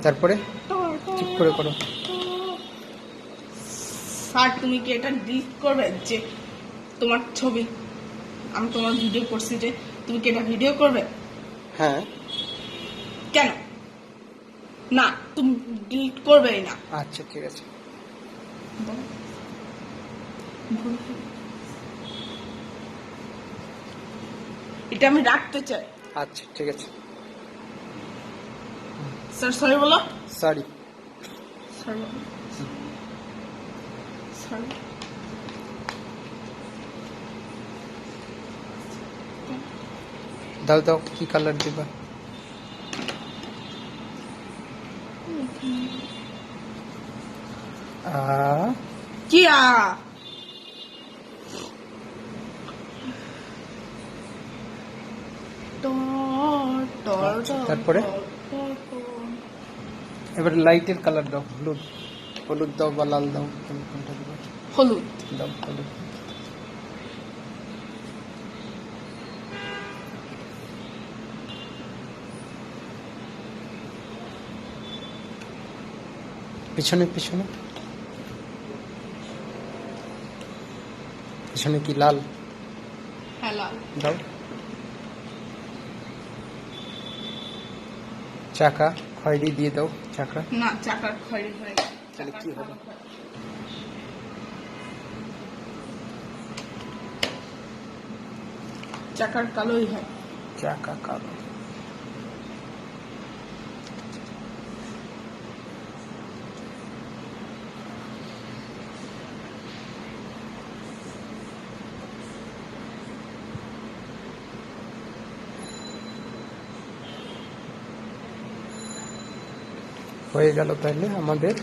তারপরে ঠিক করে করো। স্যার তুমি কি এটা ডিলিট করবে? যে তোমার ছবি আমি তোমার ভিডিও করছি, যে তুমি কি এটা ভিডিও করবে? হ্যাঁ। কেন না, তুমি ডিলিট করবেই না। আচ্ছা ঠিক আছে। এটা আমি রাখতে চাই। আচ্ছা ঠিক আছে। স্যার সরি বলো। সরি। Sorry sorry. দাও দাও, কি কালার দিবা? কি তারপরে এবার লাইটের কালার দাও, হলুদ। হলুদ দাও বা লাল দাও, তুমি কোনটা দিবা? হলুদ দাও, হলুদ। পিছনে পিছনে পিছনে কি লাল? হ্যাঁ লাল দাও। চাকা খয়েরি দিয়ে দাও। চাকা না, চাকার খয়েরি হয়ে গেছে। তাহলে কি হবে? চাকার কালোই হয়। চাকা কালো। হয়ে গেল তাহলে আমাদের